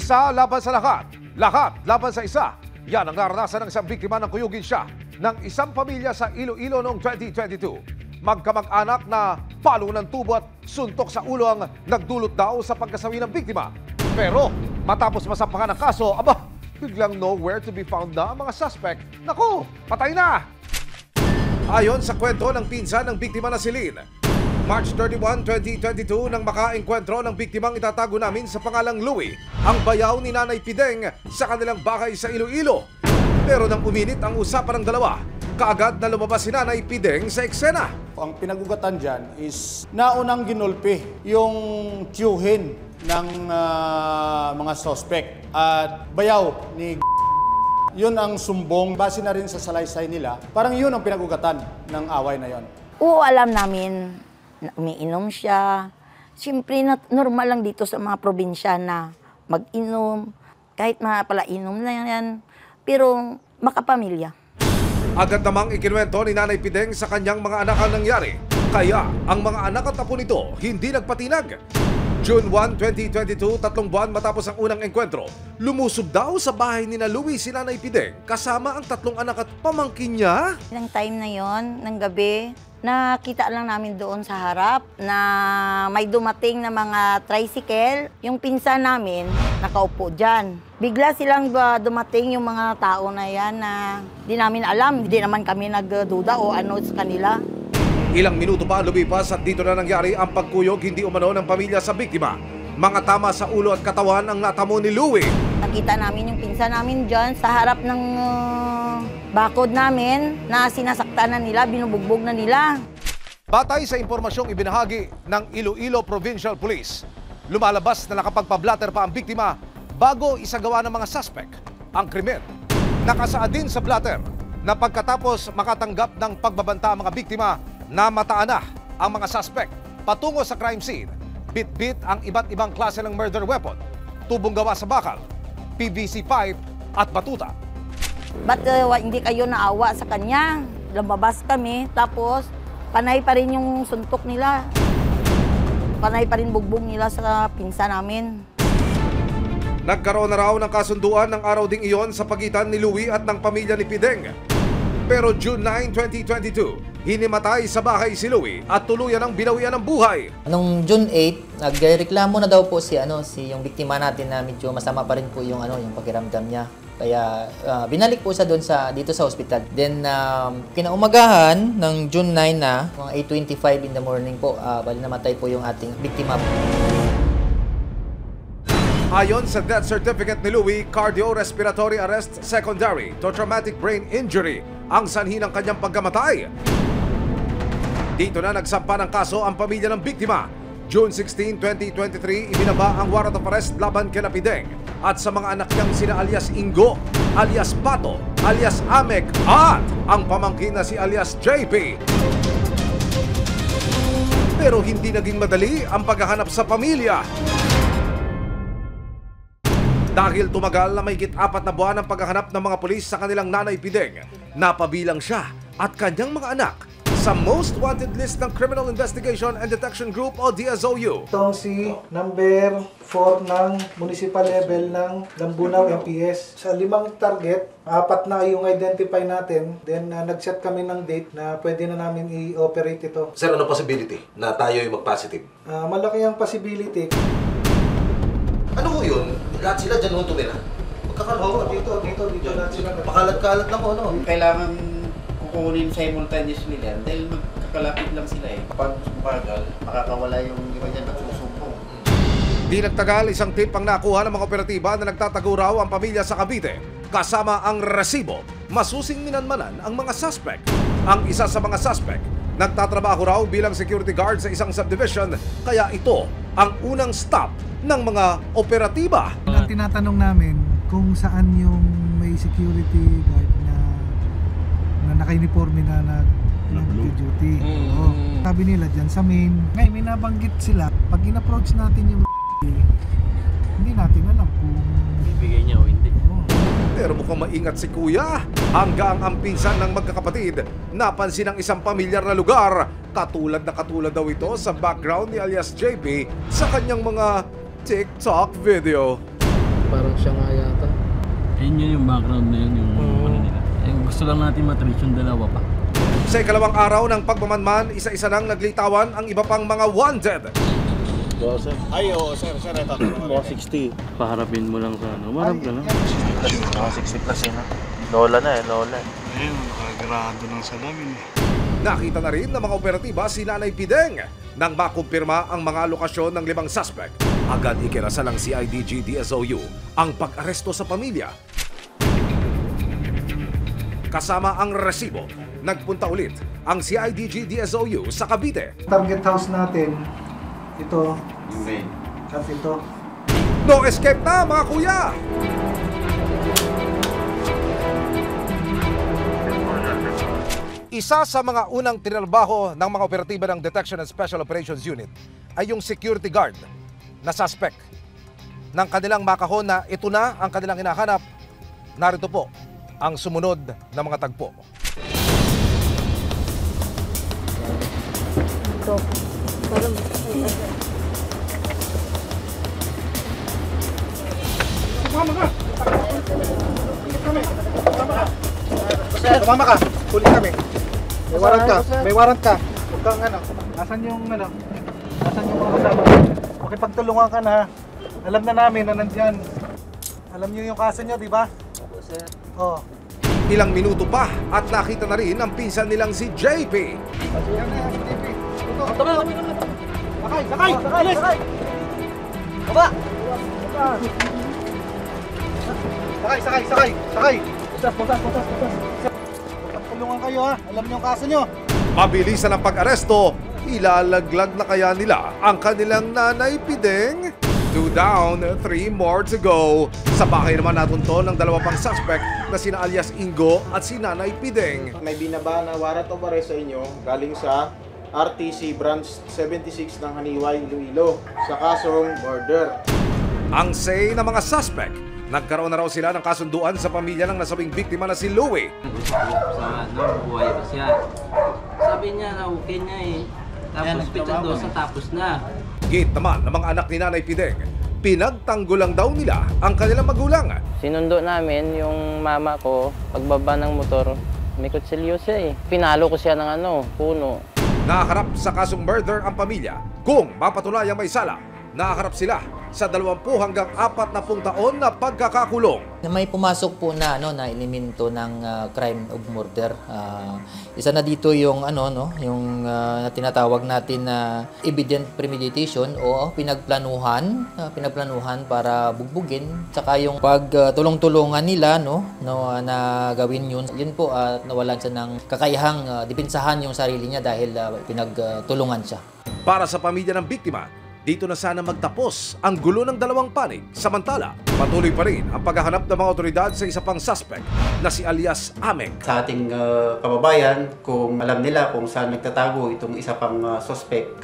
Isa laban sa lahat laban sa isa. Yan ang naranasan ng isang biktima ng kuyugin siya ng isang pamilya sa Iloilo noong 2022. Magkamag-anak na palo ng tubo at suntok sa ulo ang nagdulot daw sa pagkasawi ng biktima. Pero matapos masampahan ang kaso, biglang nowhere to be found na ang mga suspect. Naku, patay na! Ayon sa kwento ng pinsan ng biktima na si Lynn, March 31, 2022 nang makaengkwentro ng biktimang itatago namin sa pangalang Louie, ang bayaw ni Nanay Pideng sa kanilang bahay sa Iloilo. Pero nang uminit ang usapan ng dalawa, kaagad na lumabas si Nanay Pideng sa eksena. Ang pinagugatan dyan is naunang ginulpi yung tiyuhin ng mga suspect at bayaw ni yun ang sumbong. Base na rin sa salaysay nila, parang yun ang pinagugatan ng away na yon. Oo, alam namin na umiinom siya. Siyempre, normal lang dito sa mga probinsya na mag-inom. Kahit mapalainom na yan. Pero makapamilya. Agad namang ikinuwento ni Nanay Pideng sa kanyang mga anak ang nangyari. Kaya ang mga anak at apo nito hindi nagpatinag. June 1, 2022, 3 buwan matapos ang unang engkwentro, lumusob daw sa bahay ni Louie si Nanay Pideng kasama ang 3 anak at pamangkin niya. Ng time na yon, ng gabi, nakita lang namin doon sa harap na may dumating na mga tricycle. Yung pinsan namin, nakaupo dyan. Bigla silang dumating yung mga tao na yan na di namin alam. Hindi naman kami nagduda o ano sa kanila. Ilang minuto pa lumipas at dito na nangyari ang pagkuyog hindi umano ng pamilya sa biktima. Mga tama sa ulo at katawan ang natamo ni Louie. Nakita namin yung pinsan namin dyan sa harap ng bakod namin na sinasaktan na nila, binubugbog na nila. Batay sa impormasyong ibinahagi ng Iloilo Provincial Police, lumalabas na nakapagpa-blatter pa ang biktima bago isagawa ng mga suspect ang krimen. Nakasaad din sa blatter na pagkatapos makatanggap ng pagbabanta ang mga biktima, namataan na ang mga suspect patungo sa crime scene. Bit-bit ang iba't ibang klase ng murder weapon, tubong gawa sa bakal, PVC pipe at batuta. Ba't hindi kayo naawa sa kanya? Lumabas kami, tapos panay pa rin yung suntok nila. Panay pa rin bugbog nila sa pinsa namin. Nagkaroon na raw ng kasunduan ng araw ding iyon sa pagitan ni Louie at ng pamilya ni Pideng. Pero June 9, 2022, hinimatay sa bahay si Louie at tuluyan ang binawian ng buhay. Noong June 8, nagreklamo na daw po si yung biktima natin na medyo masama pa rin po yung pakiramdam niya. Kaya binalik po siya doon dito sa ospital. Then kinaumagahan ng June 9 na, mga 8:25 in the morning po, bali namatay po yung ating biktima. Ayon sa death certificate ni Louie, cardiorespiratory arrest secondary to traumatic brain injury ang sanhi ng kanyang pagkamatay. Dito na nagsampa ng kaso ang pamilya ng biktima. June 16, 2023, ibinaba ang warrant of arrest laban kina Pideng at sa mga anak niyang sina alias Ingo, alias Pato, alias Amek at ang pamangkin na si alias JP. Pero hindi naging madali ang paghahanap sa pamilya. Dahil tumagal na mahigit 4 na buwan ang paghahanap ng mga pulis sa kanilang Nanay Pideng, napabilang siya at kanyang mga anak sa most wanted list ng Criminal Investigation and Detection Group o DSOU. Itong si number 4 ng municipal level ng Lambunaw MPS. Sa 5 target, 4 na yung identify natin. Then nag-set kami ng date na pwede na namin i-operate ito. Sir, ano possibility na tayo yung mag-positive? Malaki ang possibility. Ano ho yun? Lahat sila dyan ho tumira? Oo, dito lahat sila. Pakalat-kalat lang ho, no? Kailangan kukunin simultaneously yan dahil magkakalapit lang sila eh. Kapag bagal, makakawala yung iba dyan nagsusumpong. Di nagtagal, isang tip ang nakuha ng mga operatiba na nagtatago raw ang pamilya sa Cavite. Kasama ang resibo, masusing minanmanan ang mga suspect. Ang isa sa mga suspect, nagtatrabaho raw bilang security guard sa isang subdivision, kaya ito ang unang stop ng mga operatiba. Ang tinatanong namin kung saan yung may security guard na naka-uniforme na nag-duty. Sabi nila dyan sa main. Ngayon may nabanggit sila. Pag in-approach natin yung hindi natin alam kung Bibigay niya o hindi. Pero mukhang maingat si Kuya. Hanggang ang pinsan ng magkakapatid, napansin ng isang pamilyar na lugar. Katulad daw ito sa background ni alias JP sa kanyang mga TikTok video. parang siya nga yata. Yun yung background na yun, yung ano nila. Gusto lang natin matrace yung dalawa pa. Sa ikalawang araw ng pagmamanman, isa-isa nang naglitawan ang iba pang mga wanted. Sir. Ay, oo, sir. Ito. 60. Paharapin mo lang sa ano. Marap ka na. 60 plus yun. Lola na. Ayun, nakagrado ng salamin Nakita na rin ng mga operatiba si Nanay Pideng nang makumpirma ang mga lokasyon ng 5 suspect. Agad ikinasal ng CIDG DSOU ang pag-aresto sa pamilya. Kasama ang resibo, nagpunta ulit ang CIDG DSOU sa Cavite. Target house natin, ito, Yung main. at ito. No escape na mga kuya! Isa sa mga unang tinalbaho ng mga operatiba ng Detection and Special Operations Unit ay yung security guard na suspect. Ng kanilang makahon na ito na ang kanilang hinahanap, narito po ang sumunod na mga tagpo. Ito. Parang... Tumama ka, huli kami. May warrant ka. Huwag kang ano, nasan yung mga kasama? Pakipagtulungan ka na. Alam na namin na nandyan. Alam niyo yung kaso niyo, di ba? Opo, sir. Oo. Ilang minuto pa at nakita na rin ang pinsan nilang si JP. Yan na yan, JP. Ito. Sakay! Baba! Sakay! Putas. Tulungan kayo ha. Alam niyo ang kaso niyo. Mabilisan ang pag-aresto, ilalaglag na kaya nila ang kanilang Nanay Pideng? 2 down, 3 more to go. Sa bahay naman natunto ng 2 pang suspect na sina alias Ingo at si Nanay Pideng. May binaba na warrant of arrest sa inyo galing sa RTC Branch 76 ng Haniway, Iloilo sa kasong murder. Ang say ng mga suspect, nagkaroon na raw sila ng kasunduan sa pamilya ng nasabing biktima na si Louie. Sa buhay ko siya. Sabi niya na okay niya eh. Tapos pitsa tapos na. Gate naman ng mga anak ni Nanay Pideng, pinagtanggulang daw nila ang kanilang magulang. Sinundo namin yung mama ko, pagbaba ng motor, may kutsilyo siya eh. Pinalo ko siya ng puno. Nakaharap sa kasong murder ang pamilya. Kung mapatunayang may sala, nakaharap sila sa 20 hanggang 40 taon na pagkakakulong. May pumasok po na na elemento ng crime of murder. Isa na dito yung yung tinatawag natin na evident premeditation o pinagplanuhan para bugbugin, tsaka yung pagtulong-tulungan nila na gawin yun. Yun po nawalan siya ng kakayahang depensahan yung sarili niya dahil pinagtulungan siya. Para sa pamilya ng biktima, dito na sana magtapos ang gulo ng 2 panig. Samantala, patuloy pa rin ang paghahanap ng mga otoridad sa isa pang suspect na si alias Ameng. Sa ating kababayan, kung alam nila kung saan nagtatago itong isa pang suspect,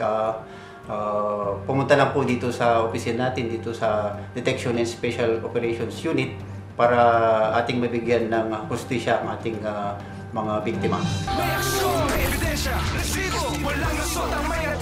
pumunta lang po dito sa opisina natin, dito sa Detection and Special Operations Unit para ating mabigyan ng hustisya ang ating mga biktima. May aksyon, may ebidensya, resibo, walang lasot ang may